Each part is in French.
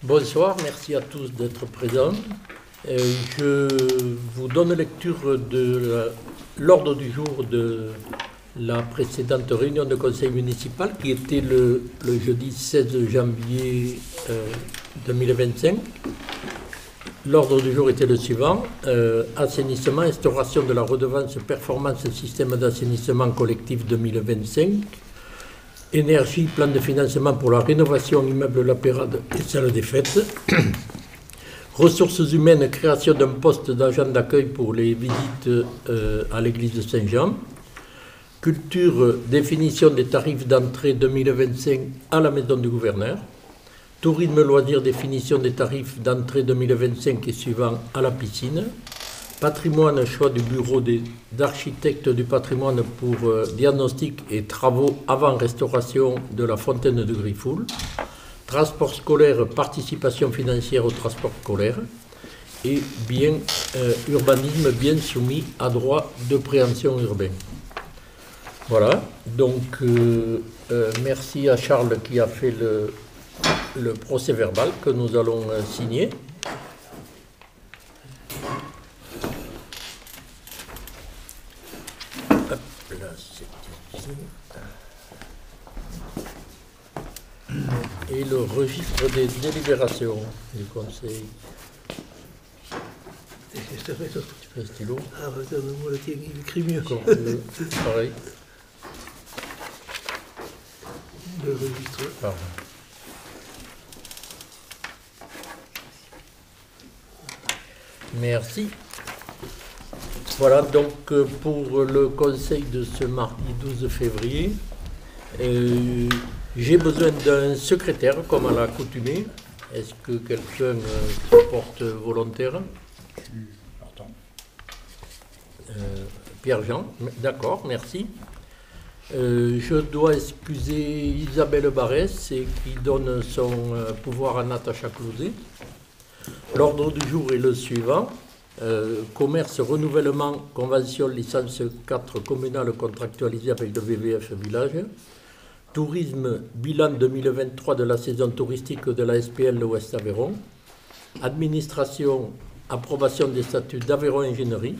Bonsoir, merci à tous d'être présents. Je vous donne lecture de l'ordre du jour de la précédente réunion de conseil municipal qui était le jeudi 16 janvier 2025. L'ordre du jour était le suivant. Assainissement, instauration de la redevance performance système d'assainissement collectif 2025. Énergie, plan de financement pour la rénovation immeuble La Pérade et salle des fêtes. Ressources humaines, création d'un poste d'agent d'accueil pour les visites à l'église de Saint-Jean. Culture, définition des tarifs d'entrée 2025 à la maison du gouverneur. Tourisme, loisirs, définition des tarifs d'entrée 2025 et suivant à la piscine. Patrimoine, choix du bureau d'architecte du patrimoine pour diagnostic et travaux avant restauration de la fontaine de Griffoul. Transport scolaire, participation financière au transport scolaire. Et bien urbanisme, bien soumis à droit de préemption urbain. Voilà, donc merci à Charles qui a fait le procès verbal que nous allons signer. Et le registre des délibérations du conseil. Tu fais un stylo. Ah, moi, le tien, il écrit mieux. Pareil. Le registre. Pardon. Merci. Voilà donc pour le conseil de ce mardi 12 février. J'ai besoin d'un secrétaire, comme à l'accoutumée. Est-ce que quelqu'un se porte volontaire? Pierre-Jean, d'accord, merci. Je dois excuser Isabelle Barès qui donne son pouvoir à Natacha Clouzet. L'ordre du jour est le suivant. Commerce, renouvellement, convention, licence 4 communale contractualisée avec le VVF Village. Tourisme, bilan 2023 de la saison touristique de la SPL Ouest Aveyron. Administration, approbation des statuts d'Aveyron Ingénierie.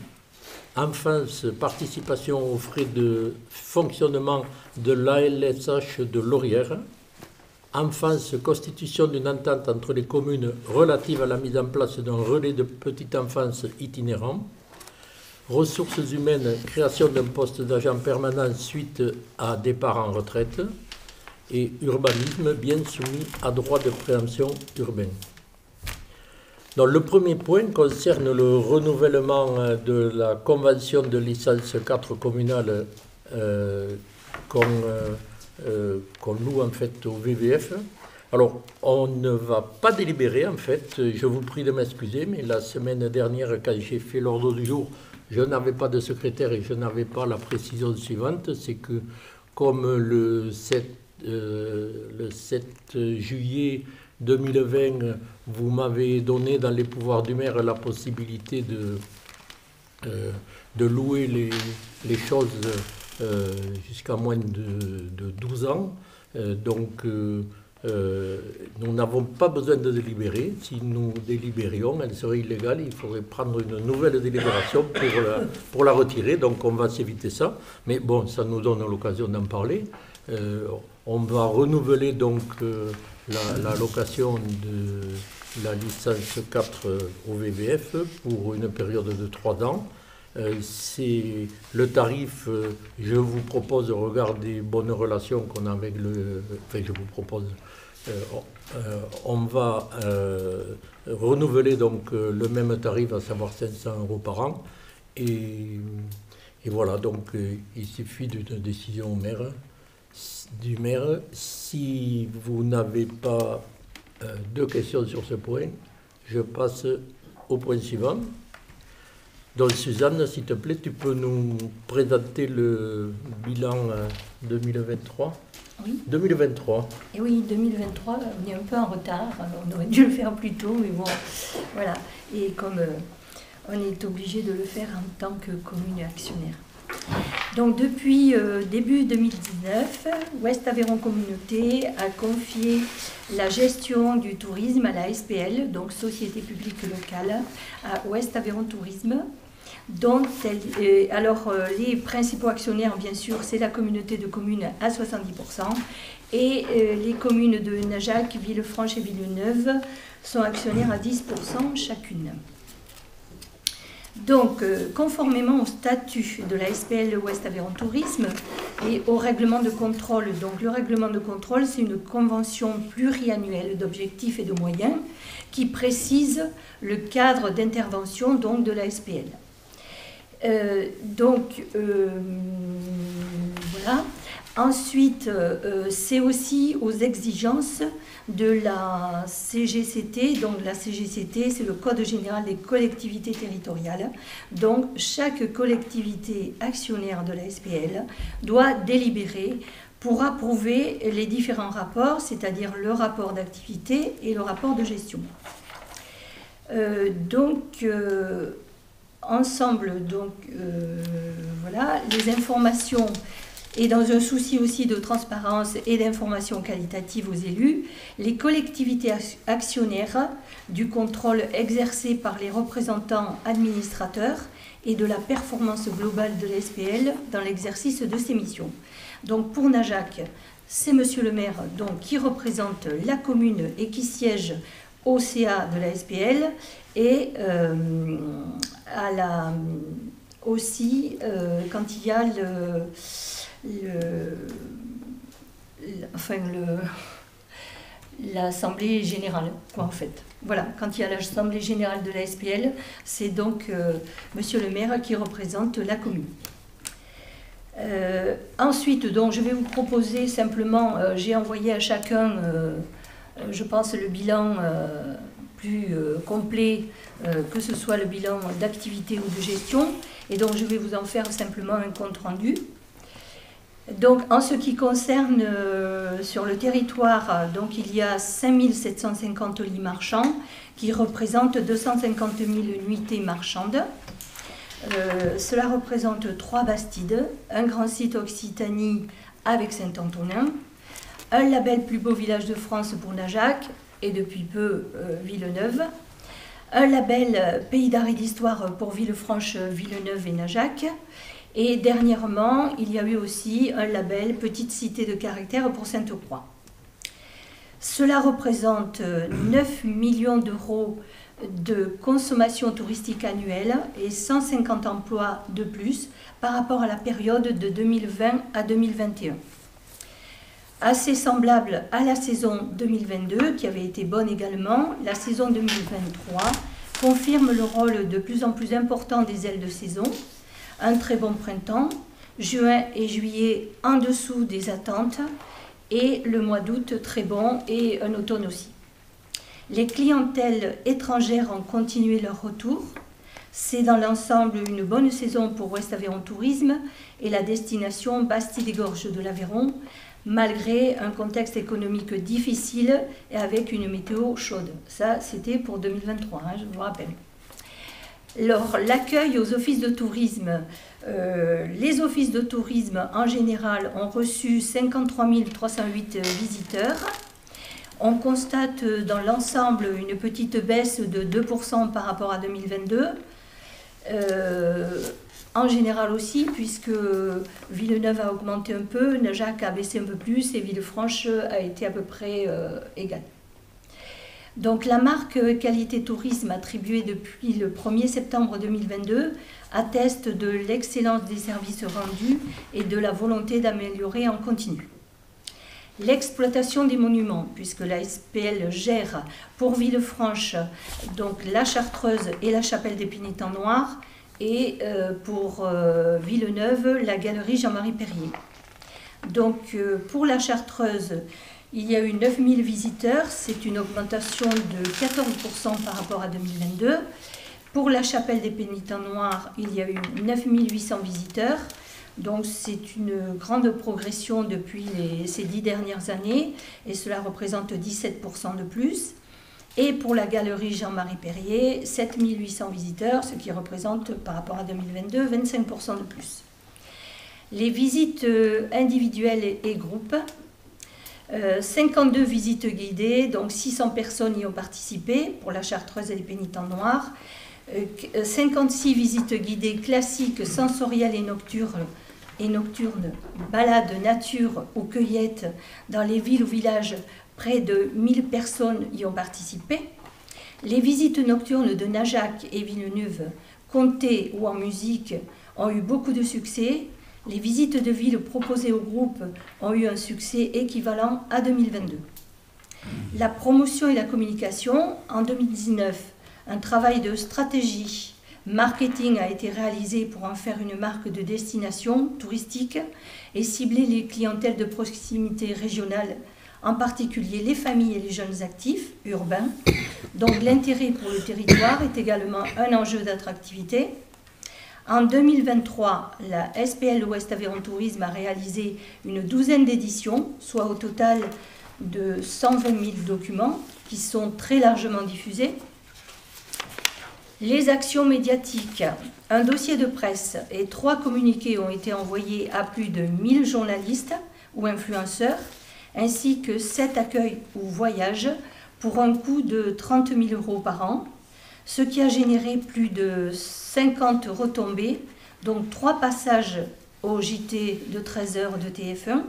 Enfance, participation aux frais de fonctionnement de l'ALSH de Laurière. Enfance, constitution d'une entente entre les communes relative à la mise en place d'un relais de petite enfance itinérant. Ressources humaines, création d'un poste d'agent permanent suite à départ en retraite. Et urbanisme, bien soumis à droit de préemption urbain. Donc, le premier point concerne le renouvellement de la convention de licence 4 communale qu'on loue en fait au VVF. Alors, on ne va pas délibérer en fait, je vous prie de m'excuser, mais la semaine dernière, quand j'ai fait l'ordre du jour, je n'avais pas de secrétaire et je n'avais pas la précision suivante, c'est que comme le 7 juillet 2020, vous m'avez donné dans les pouvoirs du maire la possibilité de louer les choses jusqu'à moins de 12 ans. Donc, nous n'avons pas besoin de délibérer. Si nous délibérions, elle serait illégale. Il faudrait prendre une nouvelle délibération pour la retirer. Donc, on va s'éviter ça. Mais bon, ça nous donne l'occasion d'en parler. On va renouveler donc la location de la licence 4 au VVF pour une période de 3 ans. C'est le tarif, je vous propose, de regarder bonnes relations qu'on a avec le... Enfin, je vous propose... on va renouveler donc le même tarif, à savoir 500 € par an. Et voilà, donc il suffit d'une décision du maire. Si vous n'avez pas de questions sur ce point, je passe au point suivant. Donc Suzanne, s'il te plaît, tu peux nous présenter le bilan 2023 ? Oui. 2023. Et oui, 2023, on est un peu en retard, alors on aurait dû le faire plus tôt, mais bon, voilà. Et comme on est obligé de le faire en tant que commune actionnaire. Donc depuis début 2019, Ouest Aveyron Communauté a confié la gestion du tourisme à la SPL, donc Société publique locale, à Ouest Aveyron Tourisme. Donc, les principaux actionnaires, bien sûr, c'est la communauté de communes à 70%, et les communes de Najac, Villefranche et Villeneuve sont actionnaires à 10% chacune. Donc, conformément au statut de la SPL Ouest Aveyron Tourisme et au règlement de contrôle, donc le règlement de contrôle, c'est une convention pluriannuelle d'objectifs et de moyens qui précise le cadre d'intervention donc de la SPL. Voilà. Ensuite, c'est aussi aux exigences de la CGCT. Donc la CGCT, c'est le Code général des collectivités territoriales. Donc chaque collectivité actionnaire de la SPL doit délibérer pour approuver les différents rapports, c'est-à-dire le rapport d'activité et le rapport de gestion. Ensemble, voilà, les informations, et dans un souci aussi de transparence et d'information qualitative aux élus, les collectivités actionnaires du contrôle exercé par les représentants administrateurs et de la performance globale de l'SPL dans l'exercice de ses missions. Donc pour Najac, c'est Monsieur le maire donc, qui représente la commune et qui siège au CA de la SPL et aussi quand il y a l'Assemblée générale, quoi, en fait. Voilà, quand il y a l'Assemblée générale de la SPL, c'est donc Monsieur le maire qui représente la commune. Ensuite, donc, je vais vous proposer simplement, j'ai envoyé à chacun, je pense, le bilan plus complet, que ce soit le bilan d'activité ou de gestion, et donc je vais vous en faire simplement un compte rendu. Donc, en ce qui concerne sur le territoire, donc, il y a 5750 lits marchands qui représentent 250 000 nuitées marchandes. Cela représente 3 Bastides, un grand site Occitanie avec Saint-Antonin, un label plus beau village de France pour Najac et depuis peu Villeneuve, un label Pays d'art et d'histoire pour Villefranche, Villeneuve et Najac. Et dernièrement, il y a eu aussi un label Petite cité de caractère pour Sainte-Croix. Cela représente 9 millions d'euros de consommation touristique annuelle et 150 emplois de plus par rapport à la période de 2020 à 2021. Assez semblable à la saison 2022, qui avait été bonne également, la saison 2023 confirme le rôle de plus en plus important des ailes de saison. Un très bon printemps, juin et juillet en dessous des attentes, et le mois d'août très bon, et un automne aussi. Les clientèles étrangères ont continué leur retour. C'est dans l'ensemble une bonne saison pour Ouest Aveyron Tourisme et la destination Bastide-des-Gorges de l'Aveyron, malgré un contexte économique difficile et avec une météo chaude. Ça, c'était pour 2023, hein, je vous rappelle. Alors, l'accueil aux offices de tourisme. Les offices de tourisme, en général, ont reçu 53 308 visiteurs. On constate dans l'ensemble une petite baisse de 2% par rapport à 2022. En général aussi, puisque Villeneuve a augmenté un peu, Najac a baissé un peu plus et Villefranche a été à peu près égale. Donc la marque Qualité Tourisme attribuée depuis le 1er septembre 2022 atteste de l'excellence des services rendus et de la volonté d'améliorer en continu. L'exploitation des monuments, puisque la SPL gère pour Villefranche donc la Chartreuse et la Chapelle des Pénitents Noirs, et pour Villeneuve, la galerie Jean-Marie Perrier. Donc pour la Chartreuse, il y a eu 9000 visiteurs, c'est une augmentation de 14% par rapport à 2022. Pour la Chapelle des Pénitents Noirs, il y a eu 9800 visiteurs, donc c'est une grande progression depuis ces 10 dernières années, et cela représente 17% de plus. Et pour la galerie Jean-Marie Perrier, 7800 visiteurs, ce qui représente par rapport à 2022 25% de plus. les visites individuelles et groupes, 52 visites guidées, donc 600 personnes y ont participé pour la Chartreuse et les pénitents noirs, 56 visites guidées classiques, sensorielles et nocturnes, balades nature ou cueillettes dans les villes ou villages, près de 1000 personnes y ont participé. Les visites nocturnes de Najac et Villeneuve, comptées ou en musique, ont eu beaucoup de succès. Les visites de ville proposées au groupe ont eu un succès équivalent à 2022. La promotion et la communication, en 2019, un travail de stratégie marketing a été réalisé pour en faire une marque de destination touristique et cibler les clientèles de proximité régionale, en particulier les familles et les jeunes actifs urbains. Donc l'intérêt pour le territoire est également un enjeu d'attractivité. En 2023, la SPL Ouest Aveyron Tourisme a réalisé une douzaine d'éditions, soit au total de 120 000 documents qui sont très largement diffusés. Les actions médiatiques, un dossier de presse et 3 communiqués ont été envoyés à plus de 1000 journalistes ou influenceurs, ainsi que 7 accueils ou voyages pour un coût de 30 000 € par an, ce qui a généré plus de 50 retombées, donc 3 passages au JT de 13 h de TF1.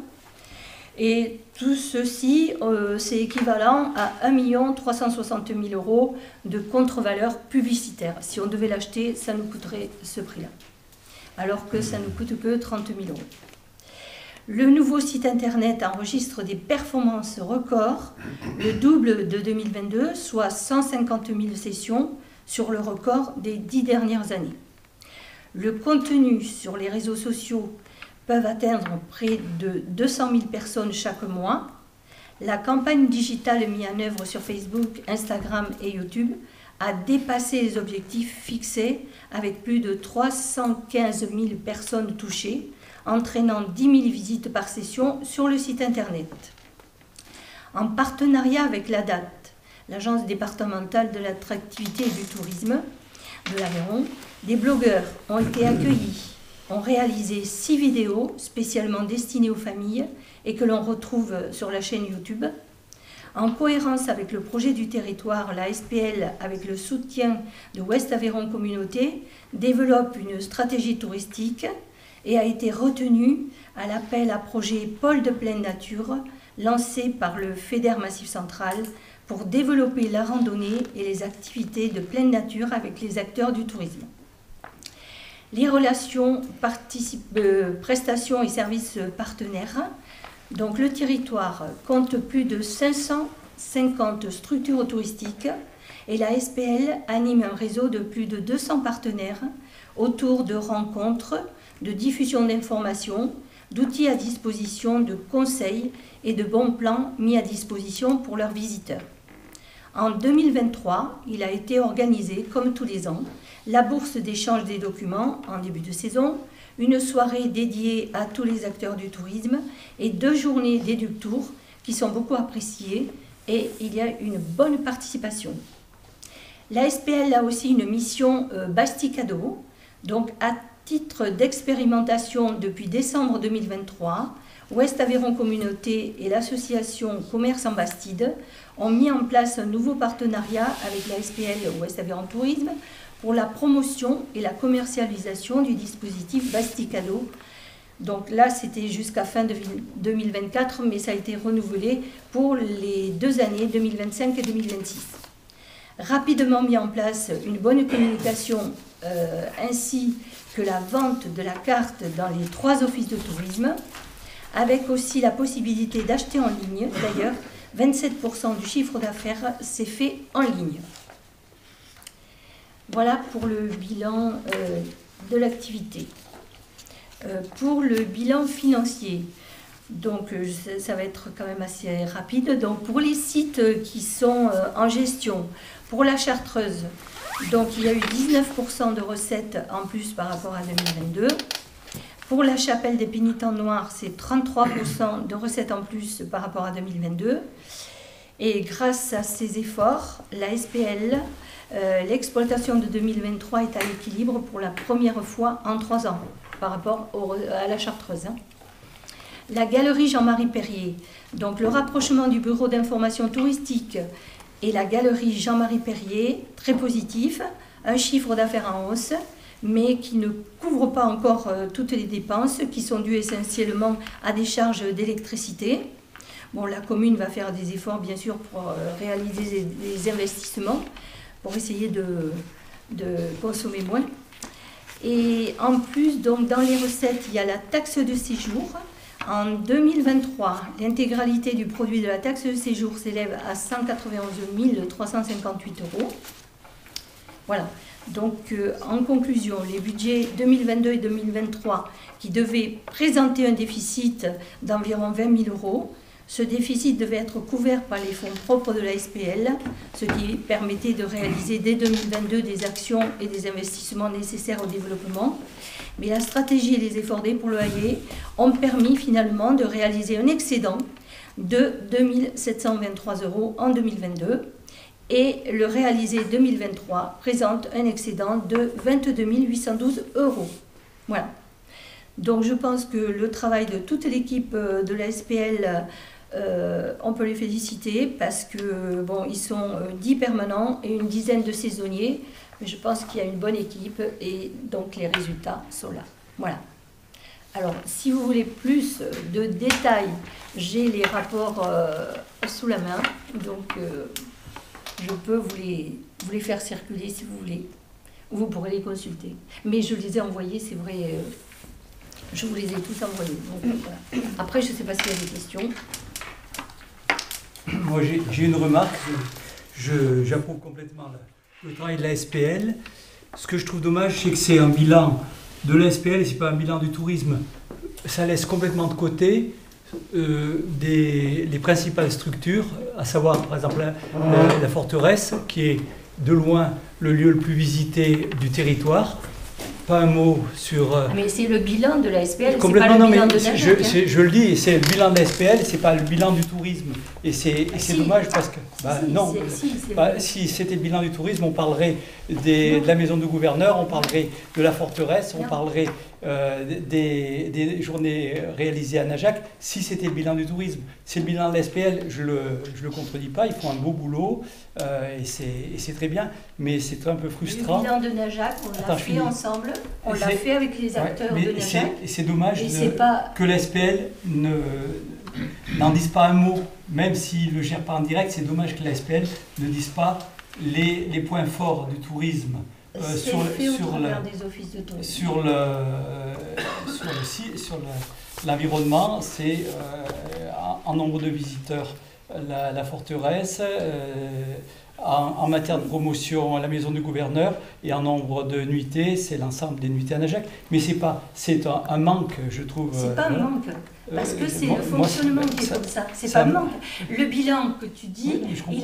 Et tout ceci, c'est équivalent à 1 360 000 € de contre-valeur publicitaire. Si on devait l'acheter, ça nous coûterait ce prix-là, alors que ça ne nous coûte que 30 000 €. Le nouveau site internet enregistre des performances records, le double de 2022, soit 150 000 sessions sur le record des 10 dernières années. Le contenu sur les réseaux sociaux peuvent atteindre près de 200 000 personnes chaque mois. La campagne digitale mise en œuvre sur Facebook, Instagram et YouTube a dépassé les objectifs fixés avec plus de 315 000 personnes touchées, entraînant 10 000 visites par session sur le site internet. En partenariat avec l'ADAT, l'Agence départementale de l'attractivité et du tourisme de l'Aveyron, des blogueurs ont été accueillis, ont réalisé 6 vidéos spécialement destinées aux familles et que l'on retrouve sur la chaîne YouTube. En cohérence avec le projet du territoire, la SPL, avec le soutien de Ouest Aveyron Communauté, développe une stratégie touristique et a été retenue à l'appel à projet Pôle de pleine nature lancé par le FEDER Massif Central pour développer la randonnée et les activités de pleine nature avec les acteurs du tourisme. Les relations, prestations et services partenaires. Donc le territoire compte plus de 550 structures touristiques et la SPL anime un réseau de plus de 200 partenaires autour de rencontres, de diffusion d'informations, d'outils à disposition, de conseils et de bons plans mis à disposition pour leurs visiteurs. En 2023, il a été organisé, comme tous les ans, la bourse d'échange des documents en début de saison, une soirée dédiée à tous les acteurs du tourisme et 2 journées d'Éductour qui sont beaucoup appréciées et il y a une bonne participation. La SPL a aussi une mission Basti Cadeau, donc à titre d'expérimentation depuis décembre 2023, Ouest Aveyron Communauté et l'association Commerce en Bastide ont mis en place un nouveau partenariat avec la SPL Ouest Aveyron Tourisme pour la promotion et la commercialisation du dispositif Basti Cadeau. Donc là, c'était jusqu'à fin 2024, mais ça a été renouvelé pour les 2 années 2025 et 2026. Rapidement mis en place une bonne communication ainsi que la vente de la carte dans les 3 offices de tourisme, avec aussi la possibilité d'acheter en ligne. D'ailleurs, 27% du chiffre d'affaires s'est fait en ligne. Voilà pour le bilan de l'activité. Pour le bilan financier, donc ça va être quand même assez rapide. Donc pour les sites qui sont en gestion, pour la Chartreuse, donc il y a eu 19% de recettes en plus par rapport à 2022. Pour la Chapelle des Pénitents Noirs, c'est 33% de recettes en plus par rapport à 2022. Et grâce à ces efforts, la SPL, l'exploitation de 2023 est à l'équilibre pour la première fois en 3 ans par rapport à la Chartreuse. La galerie Jean-Marie Perrier, donc le rapprochement du bureau d'information touristique et la galerie Jean-Marie Perrier, très positif, un chiffre d'affaires en hausse, mais qui ne couvre pas encore toutes les dépenses qui sont dues essentiellement à des charges d'électricité. Bon, la commune va faire des efforts, bien sûr, pour réaliser des investissements, pour essayer de consommer moins. Et en plus, donc, dans les recettes, il y a la taxe de séjour. En 2023, l'intégralité du produit de la taxe de séjour s'élève à 191 358 €. Voilà. Donc, en conclusion, les budgets 2022 et 2023 qui devaient présenter un déficit d'environ 20 000 €, ce déficit devait être couvert par les fonds propres de la SPL, ce qui permettait de réaliser dès 2022 des actions et des investissements nécessaires au développement. Mais la stratégie et les efforts déployés ont permis finalement de réaliser un excédent de 2 723 € en 2022. Et le réalisé 2023 présente un excédent de 22 812 €. Voilà. Donc je pense que le travail de toute l'équipe de la SPL, on peut les féliciter parce que bon, ils sont 10 permanents et une dizaine de saisonniers. Mais je pense qu'il y a une bonne équipe et donc les résultats sont là. Voilà. Alors, si vous voulez plus de détails, j'ai les rapports sous la main. Donc, je peux vous les faire circuler si vous voulez. Ou vous pourrez les consulter. Mais je les ai envoyés, c'est vrai. Je vous les ai tous envoyés. Donc, voilà. Après, je ne sais pas s'il y a des questions. Moi, j'ai une remarque. J'approuve complètement le travail de la SPL. Ce que je trouve dommage, c'est que c'est un bilan de la SPL et ce n'est pas un bilan du tourisme. Ça laisse complètement de côté les principales structures, à savoir par exemple la forteresse, qui est de loin le lieu le plus visité du territoire. Pas un mot sur... Mais c'est le bilan de la SPL, complètement, c'est pas le non, bilan mais de Najac. je le dis, c'est le bilan de la SPL, c'est pas le bilan du tourisme. Et c'est Si. dommage parce que... non, si c'était le bilan du tourisme, on parlerait de la maison du gouverneur, on parlerait de la forteresse, on parlerait des journées réalisées à Najac. Si c'était le bilan du tourisme, c'est le bilan de la SPL, je le contredis pas, ils font un beau boulot et c'est très bien, mais c'est un peu frustrant. Le bilan de Najac, on l'a fait ensemble, on l'a fait avec les acteurs de Najac. Et c'est dommage pas... que la SPL n'en dise pas un mot, même s'ils ne le gèrent pas en direct, c'est dommage que la SPL ne dise pas les points forts du tourisme. Sur l'environnement, c'est en nombre de visiteurs la forteresse, en matière de promotion la maison du gouverneur, et en nombre de nuitées, c'est l'ensemble des nuitées à Najac. Mais c'est un manque, je trouve. C'est pas un manque, parce que c'est le fonctionnement qui est comme ça. C'est pas un manque. Le bilan que tu dis, oui,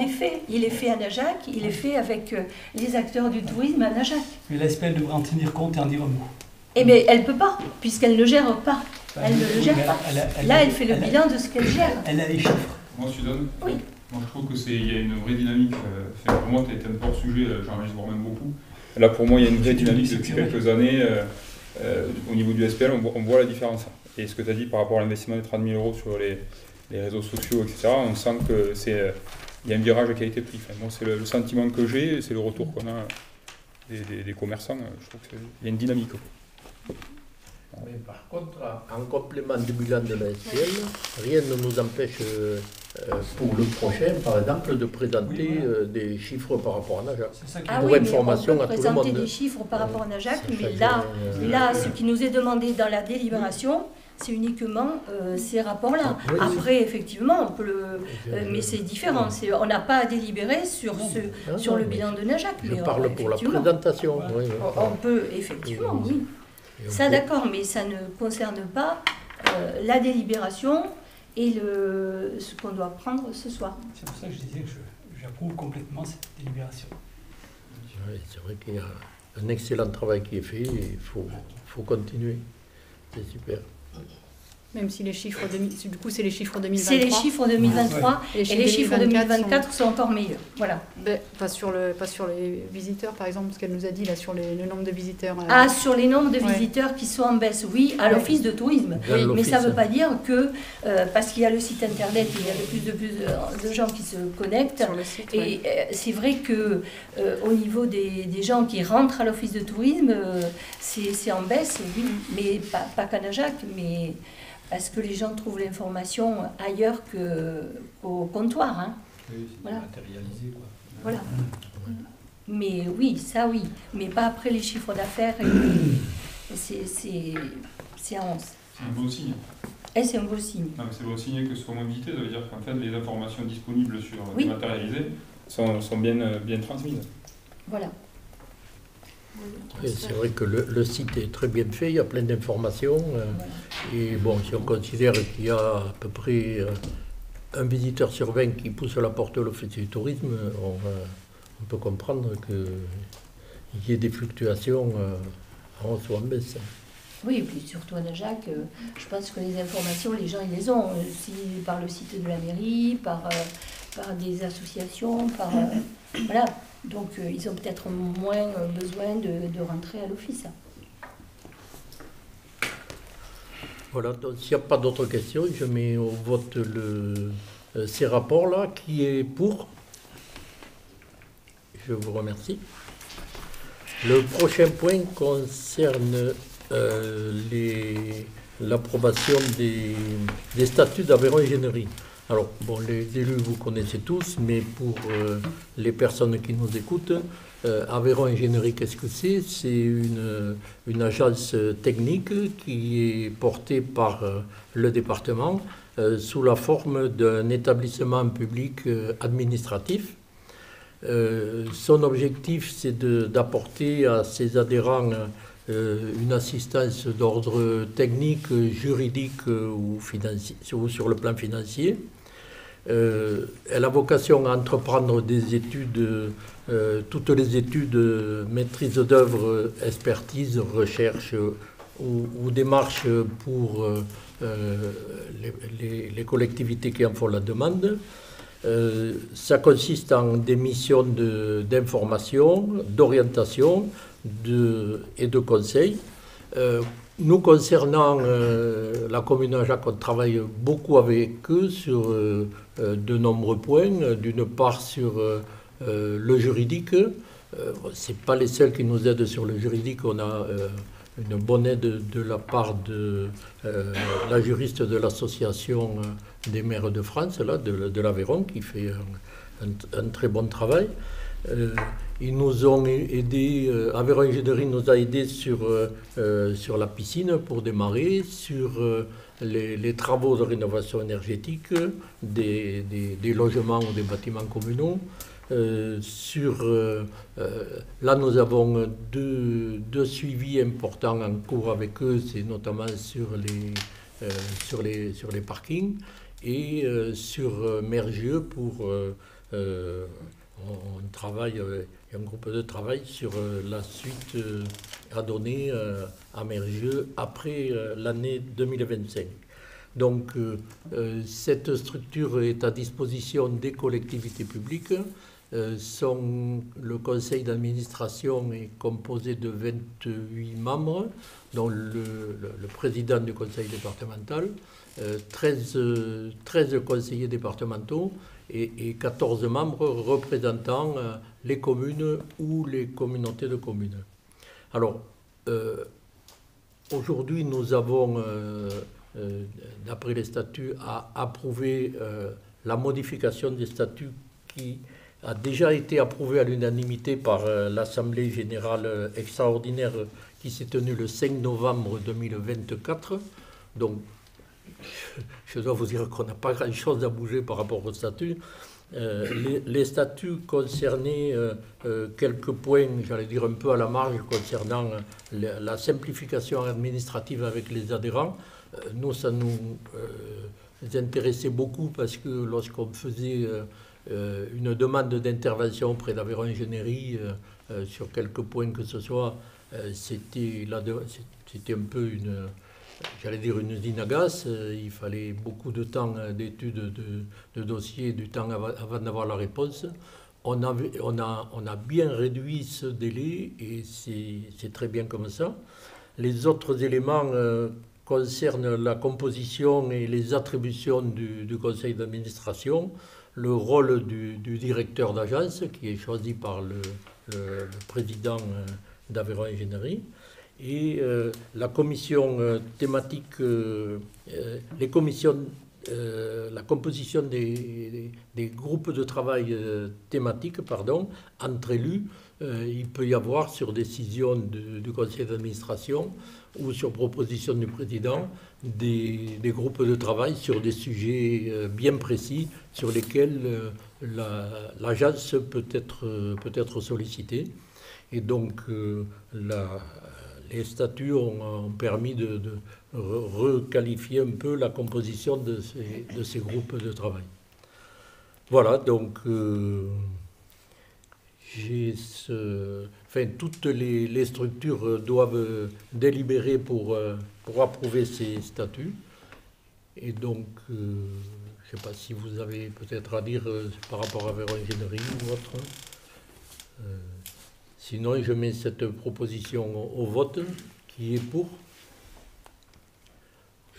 il est fait à Najac, il est fait avec les acteurs du tourisme à Najac. Mais la SPL devrait en tenir compte et en dire un mot. Eh bien, elle ne peut pas, puisqu'elle ne gère pas. Elle ne le gère pas. Là, elle fait le bilan de ce qu'elle gère. Elle a les chiffres. Moi, je suis donne. Oui. Moi, je trouve qu'il y a une vraie dynamique. Pour moi, tu es un hors-sujet, j'enregistre voir même beaucoup. Là, pour moi, il y a une vraie dynamique depuis quelques années. Au niveau du SPL, on voit la différence. Et ce que tu as dit par rapport à l'investissement de 30 000 € sur les réseaux sociaux, etc., on sent qu'il y a un virage qui a été pris. Enfin, moi, c'est le sentiment que j'ai, c'est le retour qu'on a des commerçants. Je trouve qu'il y a une dynamique. Mais par contre, en complément du bilan de la SPL, rien ne nous empêche pour le prochain, par exemple, de présenter des chiffres par rapport à Najac. Pour information à tout le monde. On peut présenter des chiffres par rapport à Najac, mais là, ce qui nous est demandé dans la délibération, c'est uniquement ces rapports-là. Oui, après, effectivement, on peut mais c'est différent. On n'a pas à délibérer sur le bilan de Najac. Je parle pour la présentation. On peut, effectivement, oui. Ça, d'accord, mais ça ne concerne pas la délibération et ce qu'on doit prendre ce soir. C'est pour ça que je disais que j'approuve complètement cette délibération. Oui, c'est vrai qu'il y a un excellent travail qui est fait et il faut continuer. C'est super. même si les chiffres, du coup c'est les chiffres 2023. C'est les chiffres 2023 et les chiffres 2024 sont encore meilleurs. Voilà. Ben, pas sur les visiteurs par exemple, ce qu'elle nous a dit là sur le nombre de visiteurs. Ah, sur les nombres de visiteurs qui sont en baisse, oui, à l'office de tourisme. Oui, mais ça ne veut pas dire que, parce qu'il y a le site internet, il y a de plus de gens qui se connectent. Sur le site, et c'est vrai que au niveau des gens qui rentrent à l'office de tourisme, c'est en baisse, oui, mais pas qu'à Najac, mais parce que les gens trouvent l'information ailleurs qu'au comptoir. Hein. Oui, c'est Voilà. matérialisé, quoi. Voilà. Mais oui, ça oui, mais pas après les chiffres d'affaires. C'est en hausse. C'est un bon signe. Et c'est un beau signe. Non, mais c'est bon signe que ce soit moins visité, ça veut dire qu'en fait les informations disponibles sur Oui. dématérialisées sont bien transmises. Voilà. Et c'est vrai que le site est très bien fait, il y a plein d'informations. Et bon, si on considère qu'il y a à peu près un visiteur sur 20 qui pousse la porte de l'office du tourisme, on peut comprendre qu'il y ait des fluctuations en hausse ou en baisse. Oui, et puis surtout à Najac, je pense que les informations, les gens, ils les ont. Si par le site de la mairie, par des associations, voilà. Donc, ils ont peut-être moins besoin de rentrer à l'office. Voilà, donc s'il n'y a pas d'autres questions, je mets au vote ces rapports-là. Qui est pour? Je vous remercie. Le prochain point concerne l'approbation des statuts d'Aveyron Ingénierie. Alors, bon, les élus, vous connaissez tous, mais pour les personnes qui nous écoutent, Aveyron Ingénierie, qu'est-ce que c'est? C'est une agence technique qui est portée par le département sous la forme d'un établissement public administratif. Son objectif, c'est d'apporter à ses adhérents une assistance d'ordre technique, juridique ou financier, ou sur le plan financier. Elle a vocation à entreprendre des études, toutes les études, maîtrise d'œuvre, expertise, recherche ou démarches pour les collectivités qui en font la demande. Ça consiste en des missions d'information, d'orientation et de conseil. Nous, concernant la commune de Najac, on travaille beaucoup avec eux sur de nombreux points. D'une part sur le juridique. Ce n'est pas les seuls qui nous aident sur le juridique. On a une bonne aide de la part de la juriste de l'association des maires de France, là, de l'Aveyron, qui fait un très bon travail. Ils nous ont aidés, Aveyron Ingénierie nous a aidés sur la piscine pour démarrer, sur les travaux de rénovation énergétique des logements ou des bâtiments communaux. Là, nous avons deux suivis importants en cours avec eux, c'est notamment sur les parkings et sur Mergieux pour... on travaille, il y a un groupe de travail sur la suite à donner à Mergieux après l'année 2025. Donc, cette structure est à disposition des collectivités publiques. Le conseil d'administration est composé de 28 membres, dont le président du conseil départemental, 13 conseillers départementaux et 14 membres représentant les communes ou les communautés de communes. Alors, aujourd'hui, nous avons, d'après les statuts, approuvé la modification des statuts qui a déjà été approuvée à l'unanimité par l'Assemblée générale extraordinaire qui s'est tenue le 5 novembre 2024. Donc, je dois vous dire qu'on n'a pas grand-chose à bouger par rapport aux statuts. Les statuts concernaient quelques points, j'allais dire un peu à la marge, concernant la simplification administrative avec les adhérents. Nous, ça nous intéressait beaucoup parce que lorsqu'on faisait une demande d'intervention auprès d'Aveyron Ingénierie sur quelques points que ce soit, c'était un peu j'allais dire une usine à gaz. Il fallait beaucoup de temps d'études de dossiers, du temps avant d'avoir la réponse. On a bien réduit ce délai et c'est très bien comme ça. Les autres éléments concernent la composition et les attributions du conseil d'administration, le rôle du directeur d'agence qui est choisi par le président d'Aveyron Ingénierie, et la commission thématique, la composition des groupes de travail thématiques, entre élus. Il peut y avoir, sur décision du conseil d'administration ou sur proposition du président, des groupes de travail sur des sujets bien précis sur lesquels l'agence peut être sollicitée. Et donc, les statuts ont permis de requalifier un peu la composition de ces groupes de travail. Voilà, donc toutes les structures doivent délibérer pour approuver ces statuts. Et donc, je ne sais pas si vous avez peut-être à dire par rapport à Aveyron Ingénierie ou autre. Sinon, je mets cette proposition au vote. Qui est pour?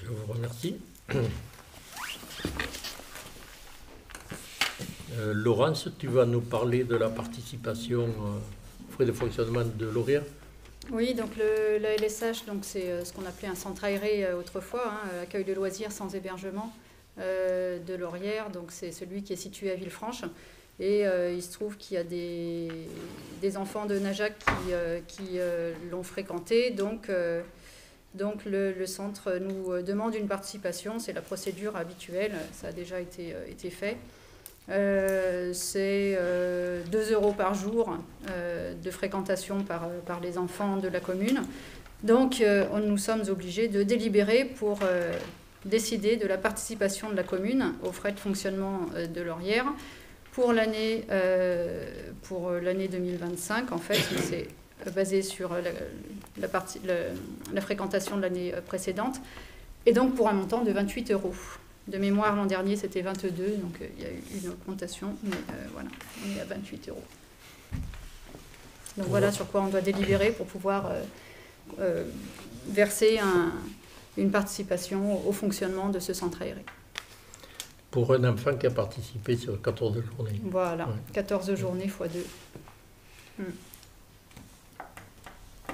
Je vous remercie. Laurence, tu vas nous parler de la participation aux frais de fonctionnement de l'Aurière. Oui, donc la LSH, c'est ce qu'on appelait un centre aéré autrefois, accueil de loisirs sans hébergement de l'Aurière. Donc c'est celui qui est situé à Villefranche. Et il se trouve qu'il y a des enfants de Najac qui l'ont fréquenté. Donc le centre nous demande une participation. C'est la procédure habituelle. Ça a déjà été fait. C'est 2 € par jour de fréquentation par les enfants de la commune. Donc nous sommes obligés de délibérer pour décider de la participation de la commune aux frais de fonctionnement de l'Aurière pour l'année 2025. En fait, c'est basé sur la fréquentation de l'année précédente, et donc pour un montant de 28 €. De mémoire, l'an dernier, c'était 22, donc il y a eu une augmentation, mais voilà, on est à 28 €. Donc voilà sur quoi on doit délibérer pour pouvoir verser une participation au fonctionnement de ce centre aéré. Pour un enfant qui a participé sur 14 journées. Voilà, ouais. 14 journées x 2.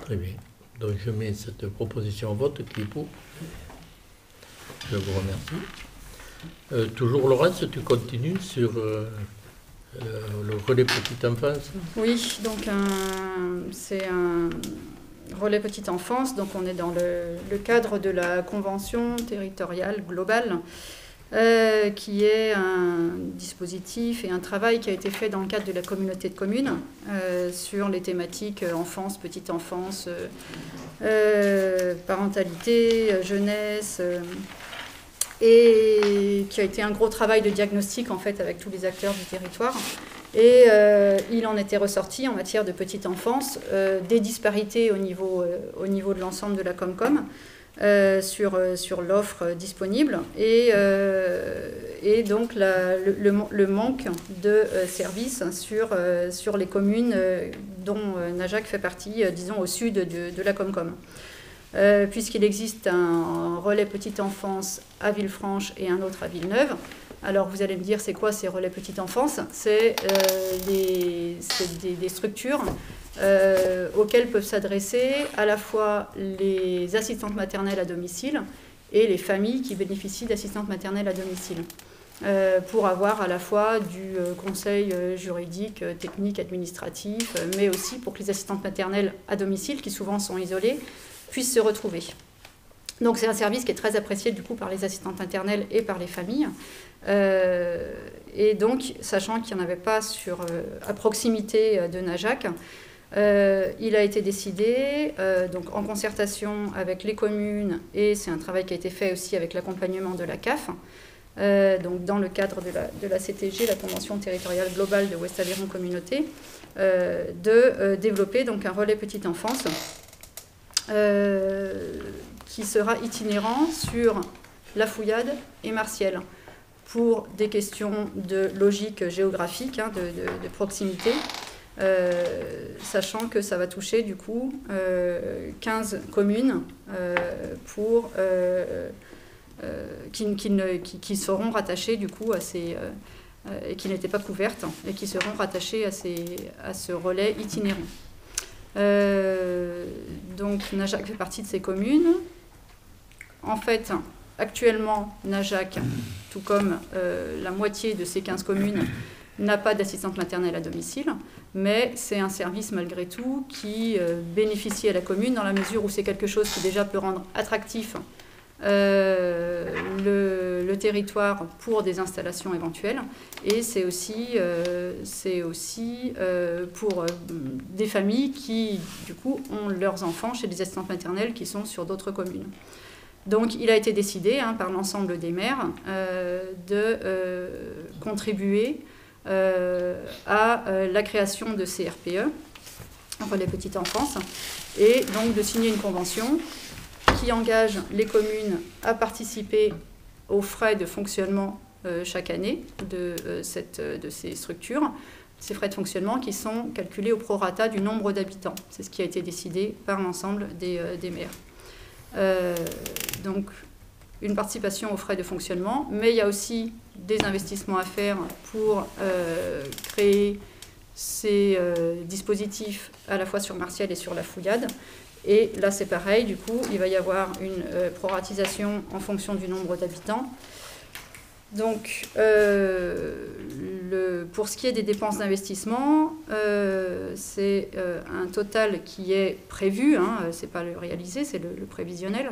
Très bien. Donc je mets cette proposition au vote. Qui est pour? Je vous remercie. Toujours Laurence, tu continues sur le relais petite enfance. Oui, donc c'est un relais petite enfance. Donc on est dans le cadre de la convention territoriale globale, qui est un dispositif et un travail qui a été fait dans le cadre de la communauté de communes sur les thématiques enfance, petite enfance, parentalité, jeunesse, et qui a été un gros travail de diagnostic en fait avec tous les acteurs du territoire. Et il en était ressorti en matière de petite enfance des disparités au niveau de l'ensemble de la Comcom. Sur l'offre disponible et donc le manque de services sur les communes dont Najac fait partie, disons au sud de la Comcom. Puisqu'il existe un relais petite enfance à Villefranche et un autre à Villeneuve. Alors vous allez me dire, c'est quoi ces relais petite enfance? C'est des structures auxquelles peuvent s'adresser à la fois les assistantes maternelles à domicile et les familles qui bénéficient d'assistantes maternelles à domicile, pour avoir à la fois du conseil juridique, technique, administratif, mais aussi pour que les assistantes maternelles à domicile, qui souvent sont isolées, puissent se retrouver. Donc c'est un service qui est très apprécié du coup par les assistantes maternelles et par les familles. Et donc, sachant qu'il n'y en avait pas à proximité de Najac, il a été décidé, donc en concertation avec les communes, et c'est un travail qui a été fait aussi avec l'accompagnement de la CAF, donc dans le cadre de la CTG, la Convention territoriale globale de Ouest Aveyron Communauté, de développer donc un relais petite enfance qui sera itinérant sur La Fouillade et Martiel, pour des questions de logique géographique, hein, de proximité, sachant que ça va toucher du coup 15 communes qui seront rattachées du coup à ces... et qui n'étaient pas couvertes et qui seront rattachées à ce relais itinérant. Donc Najac fait partie de ces communes. En fait, actuellement, Najac, tout comme la moitié de ces 15 communes, n'a pas d'assistante maternelle à domicile, mais c'est un service malgré tout qui bénéficie à la commune dans la mesure où c'est quelque chose qui déjà peut rendre attractif le territoire pour des installations éventuelles, et c'est aussi pour des familles qui du coup ont leurs enfants chez des assistantes maternelles qui sont sur d'autres communes. Donc il a été décidé par l'ensemble des maires de contribuer à la création de ces RPE, relais petite enfance, et donc de signer une convention qui engage les communes à participer aux frais de fonctionnement chaque année de ces structures, ces frais de fonctionnement qui sont calculés au prorata du nombre d'habitants. C'est ce qui a été décidé par l'ensemble des maires. Donc une participation aux frais de fonctionnement, mais il y a aussi des investissements à faire pour créer ces dispositifs à la fois sur Martiel et sur La Fouillade. Et là, c'est pareil, du coup, il va y avoir une proratisation en fonction du nombre d'habitants. Donc, pour ce qui est des dépenses d'investissement, c'est un total qui est prévu, ce n'est pas le réalisé, c'est le prévisionnel,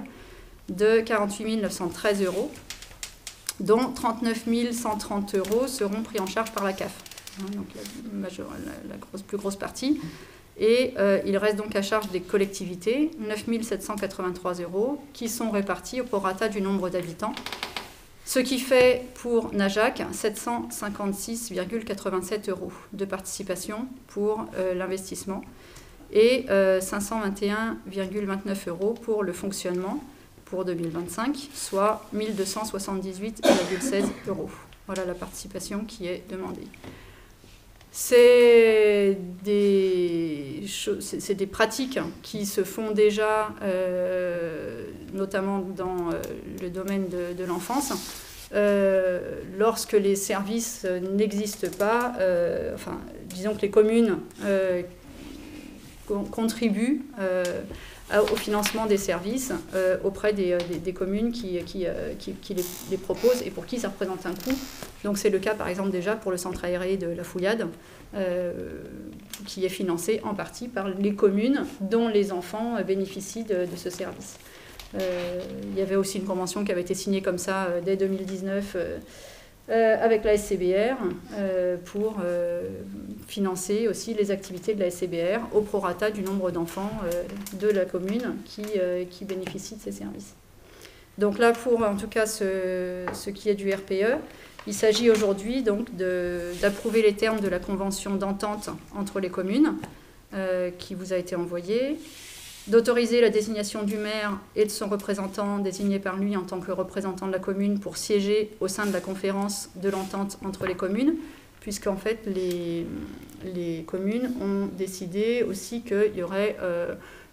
de 48 913 €, dont 39 130 € seront pris en charge par la CAF, donc la plus grosse partie. Et il reste donc à charge des collectivités 9 783 € qui sont répartis au prorata du nombre d'habitants, ce qui fait pour Najac 756,87 € de participation pour l'investissement et 521,29 € pour le fonctionnement pour 2025, soit 1278,16 €. Voilà la participation qui est demandée. C'est des pratiques qui se font déjà, notamment dans le domaine de l'enfance. Lorsque les services n'existent pas, disons que les communes contribuent au financement des services auprès des communes qui les proposent et pour qui ça représente un coût. Donc c'est le cas par exemple déjà pour le centre aéré de La Fouillade, qui est financé en partie par les communes dont les enfants bénéficient de ce service. Il y avait aussi une convention qui avait été signée comme ça dès 2019 avec la SCBR pour financer aussi les activités de la SCBR au prorata du nombre d'enfants de la commune qui bénéficient de ces services. Donc là, pour en tout cas ce qui est du RPE, il s'agit aujourd'hui donc d'approuver les termes de la convention d'entente entre les communes qui vous a été envoyée, d'autoriser la désignation du maire et de son représentant désigné par lui en tant que représentant de la commune pour siéger au sein de la conférence de l'entente entre les communes, puisqu'en fait les communes ont décidé aussi qu'il y aurait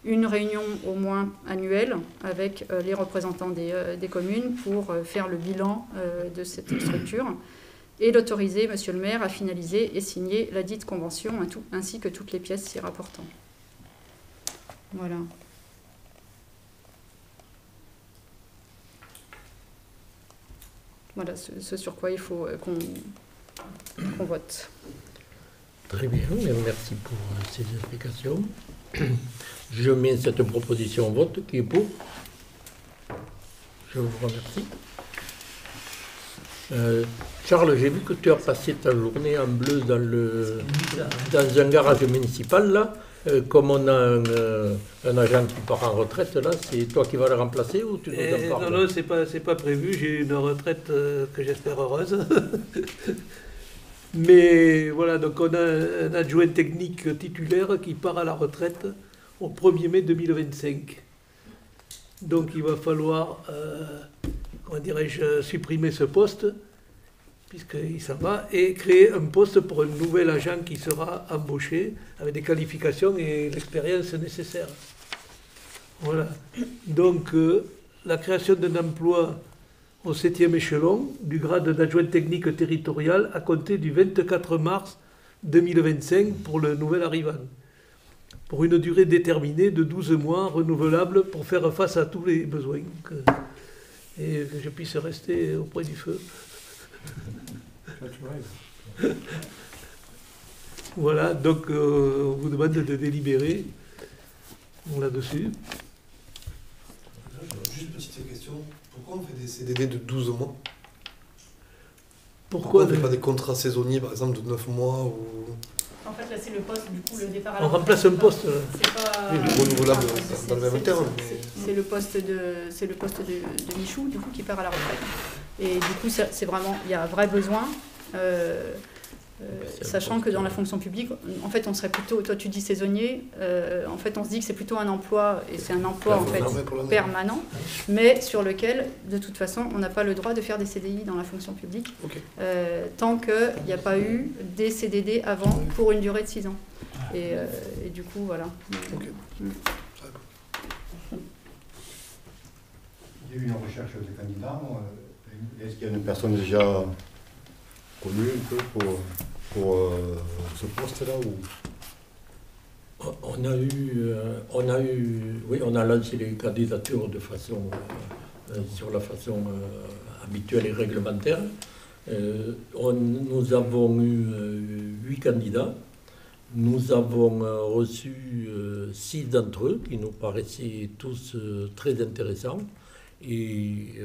une réunion au moins annuelle avec les représentants des communes pour faire le bilan de cette structure et d'autoriser monsieur le maire à finaliser et signer la dite convention ainsi que toutes les pièces s'y rapportant. Voilà. Voilà ce sur quoi il faut qu'on vote. Très bien, merci pour ces explications. Je mets cette proposition au vote. Qui est pour? Je vous remercie. Charles, j'ai vu que tu as passé ta journée en bleu dans un garage municipal, là. Comme on a un agent qui part en retraite, là, c'est toi qui vas le remplacer ou tu nous en parles? Non, c'est pas prévu. J'ai une retraite que j'espère heureuse. Mais voilà, donc on a un adjoint technique titulaire qui part à la retraite au 1er mai 2025. Donc il va falloir, comment dirais-je, supprimer ce poste, puisqu'il s'en va, et créer un poste pour un nouvel agent qui sera embauché avec des qualifications et l'expérience nécessaire. Voilà. Donc la création d'un emploi au 7e échelon du grade d'adjoint technique territorial à compter du 24 mars 2025 pour le nouvel arrivant, pour une durée déterminée de 12 mois renouvelable pour faire face à tous les besoins et que je puisse rester auprès du feu. Voilà, donc on vous demande de délibérer là-dessus. Juste une petite question, pourquoi on fait des CDD de 12 mois? Pourquoi on ne fait pas des contrats saisonniers, par exemple, de 9 mois ou... En fait, là, c'est le poste, du coup, le départ à On remplace un poste. C'est pas... renouvelable dans le même terme. C'est le poste de Michou, du coup, qui part à la retraite. Et du coup, c'est vraiment, il y a un vrai besoin. Sachant que dans la fonction publique, en fait, on serait plutôt, toi tu dis saisonnier, en fait on se dit que c'est plutôt un emploi, et c'est un emploi en fait permanent, mais sur lequel, de toute façon, on n'a pas le droit de faire des CDI dans la fonction publique, tant qu'il n'y a pas eu des CDD avant pour une durée de 6 ans. Et du coup, voilà. Il y a eu une recherche de candidats. Est-ce qu'il y a une personne déjà connue un peu pour ce poste-là ou... on a lancé les candidatures de façon sur la façon habituelle et réglementaire. Nous avons eu 8 candidats. Nous avons reçu 6 d'entre eux qui nous paraissaient tous très intéressants. Et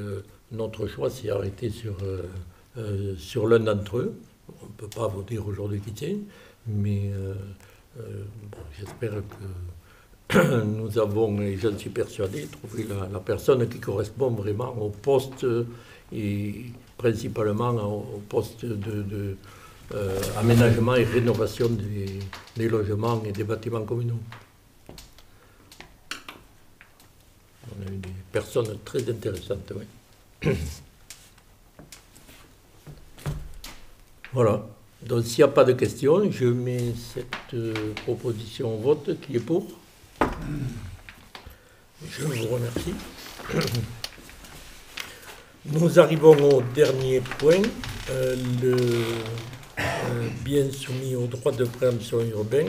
notre choix s'est arrêté sur l'un d'entre eux. On ne peut pas vous dire aujourd'hui qui c'est, mais j'espère que nous avons, et j'en suis persuadé, trouvé la personne qui correspond vraiment au poste et principalement au poste de aménagement et rénovation des logements et des bâtiments communaux. On a eu des personnes très intéressantes, oui. Voilà. Donc s'il n'y a pas de questions, je mets cette proposition au vote. Qui est pour? Je vous remercie. Nous arrivons au dernier point, le bien soumis au droit de préemption urbain.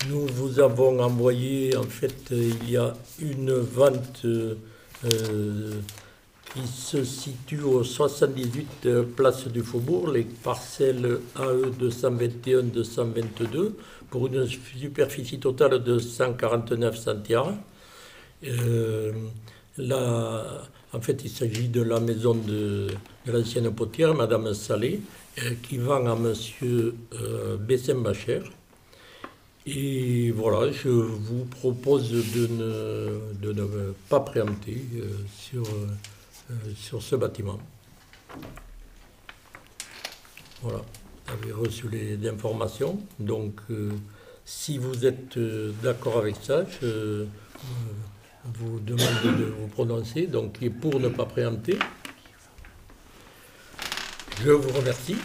Nous vous avons envoyé, en fait, il y a une vente qui se situe au 78 place du Faubourg, les parcelles AE 221-222, pour une superficie totale de 149 centiares. Là, en fait, il s'agit de la maison de l'ancienne potière, Madame Salé, qui vend à Monsieur Bessembacher. Et voilà, je vous propose de ne pas préempter sur ce bâtiment. Voilà, vous avez reçu les informations. Donc, si vous êtes d'accord avec ça, je vous demande de vous prononcer. Donc, qui est pour ne pas préempter. Je vous remercie.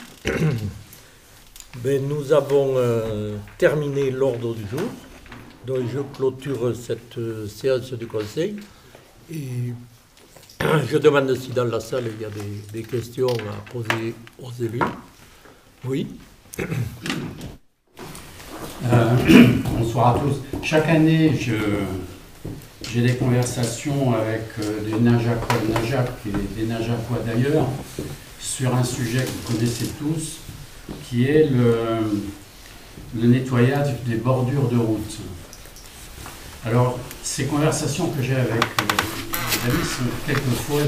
Ben, nous avons terminé l'ordre du jour. Donc, je clôture cette séance du Conseil. Et je demande si dans la salle il y a des questions à poser aux élus. Oui. Bonsoir à tous. Chaque année, j'ai des conversations avec des Najacois et des Najacois d'ailleurs sur un sujet que vous connaissez tous, qui est le nettoyage des bordures de route. Alors, ces conversations que j'ai avec les amis sont quelquefois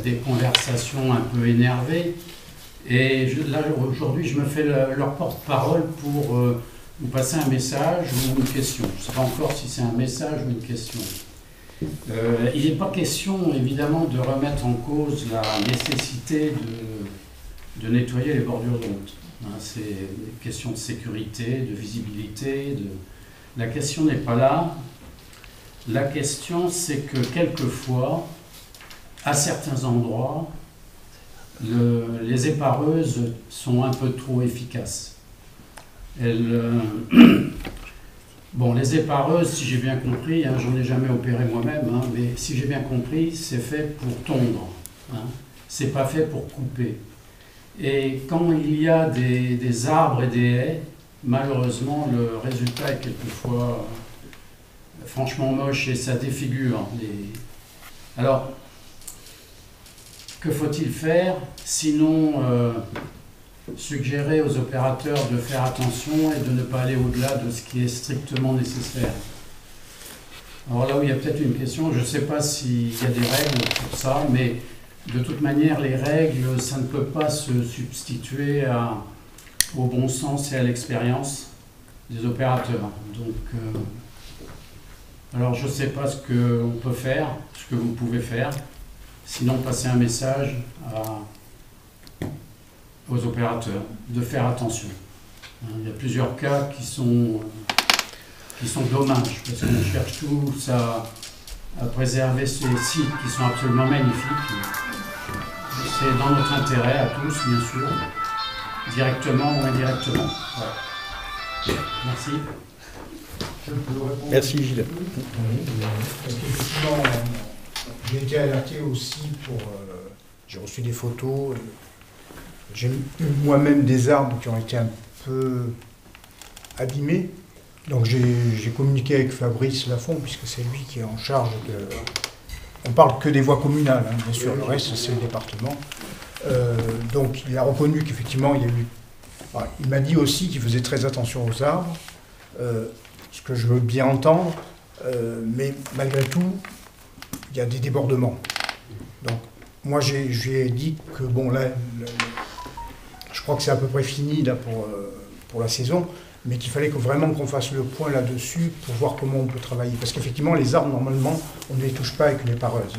des conversations un peu énervées. Et là, aujourd'hui, je me fais leur porte-parole pour vous passer un message ou une question. Je ne sais pas encore si c'est un message ou une question. Il n'est pas question, évidemment, de remettre en cause la nécessité de nettoyer les bordures de route. C'est une question de sécurité, de visibilité. La question n'est pas là. La question, c'est que quelquefois, à certains endroits, les épareuses sont un peu trop efficaces. Bon, les épareuses, si j'ai bien compris, hein, j'en ai jamais opéré moi-même, hein, mais si j'ai bien compris, c'est fait pour tondre. Hein, c'est pas fait pour couper. Et quand il y a des arbres et des haies, malheureusement, le résultat est quelquefois franchement moche et ça défigure. Alors, que faut-il faire sinon suggérer aux opérateurs de faire attention et de ne pas aller au-delà de ce qui est strictement nécessaire? Alors là où il y a peut-être une question, je ne sais pas s'il y a des règles pour ça, mais de toute manière, les règles, ça ne peut pas se substituer au bon sens et à l'expérience des opérateurs. Donc, alors je ne sais pas ce qu'on peut faire, ce que vous pouvez faire, sinon passer un message aux opérateurs de faire attention. Il y a plusieurs cas qui sont dommages, parce qu'on cherche tous à préserver ces sites qui sont absolument magnifiques. C'est dans notre intérêt à tous, bien sûr, directement ou indirectement. Voilà. Merci. Merci Gilles. Effectivement, j'ai été alerté aussi pour... j'ai reçu des photos. J'ai eu moi-même des arbres qui ont été un peu abîmés. Donc j'ai communiqué avec Fabrice Lafont, puisque c'est lui qui est en charge de... On parle que des voies communales, hein, bien sûr, le reste c'est le département. Donc il a reconnu qu'effectivement il y a eu... Enfin, il m'a dit aussi qu'il faisait très attention aux arbres, ce que je veux bien entendre, mais malgré tout, il y a des débordements. Donc moi j'ai dit que bon là, je crois que c'est à peu près fini là, pour la saison, mais qu'il fallait vraiment qu'on fasse le point là-dessus pour voir comment on peut travailler. Parce qu'effectivement, les arbres, normalement, on ne les touche pas avec une épareuse.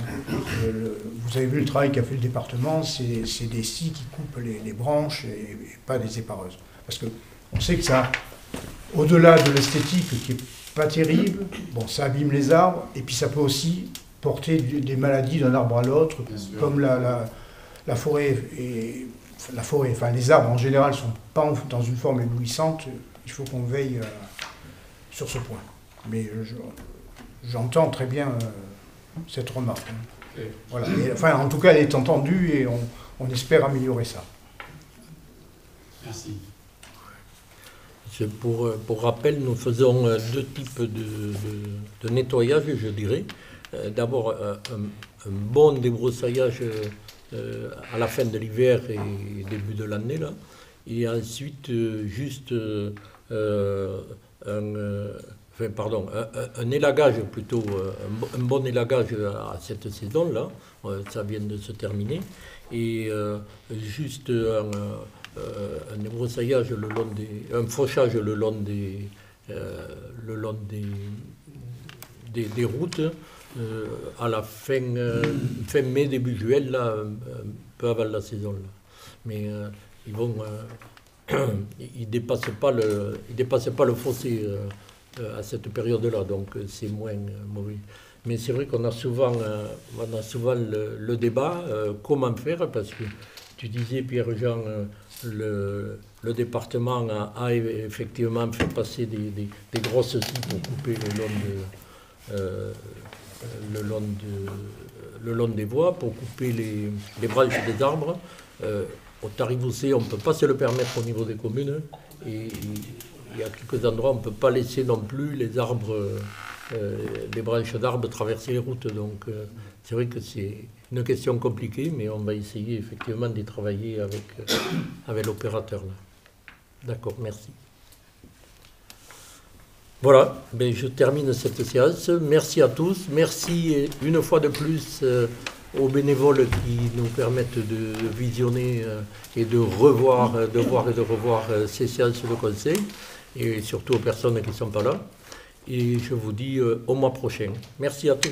Vous avez vu le travail qu'a fait le département, c'est des scies qui coupent les branches et pas des épareuses. Parce qu'on sait que ça, au-delà de l'esthétique qui n'est pas terrible, bon, ça abîme les arbres, et puis ça peut aussi porter des maladies d'un arbre à l'autre, comme la forêt. Enfin, les arbres en général ne sont pas dans une forme éblouissante. Il faut qu'on veille sur ce point. Mais j'entends très bien cette remarque. Hein. Voilà. Et, enfin, en tout cas, elle est entendue et on espère améliorer ça. Merci. Pour rappel, nous faisons deux types de nettoyage, je dirais. D'abord, un bon débroussaillage à la fin de l'hiver et début de l'année, là. Et ensuite, juste un élagage plutôt, un bon élagage à cette saison-là, ça vient de se terminer, et juste un débroussaillage le long un fauchage le long des routes, à la fin mai, début juillet, là, un peu avant la saison. Là. Mais ils ne dépassent pas le fossé à cette période-là, donc c'est moins mauvais. Mais c'est vrai qu'on a souvent, le débat, comment faire, parce que tu disais, Pierre-Jean, le département a effectivement fait passer des grosses scies pour couper le long des voies, pour couper les branches des arbres. Au Tarivoussé, on ne peut pas se le permettre au niveau des communes. Et il y a quelques endroits, on ne peut pas laisser non plus les branches d'arbres traverser les routes. Donc c'est vrai que c'est une question compliquée, mais on va essayer effectivement d'y travailler avec l'opérateur. D'accord, merci. Voilà, ben je termine cette séance. Merci à tous. Merci une fois de plus aux bénévoles qui nous permettent de visionner et de revoir ces séances de conseil, et surtout aux personnes qui ne sont pas là. Et je vous dis au mois prochain. Merci à tous.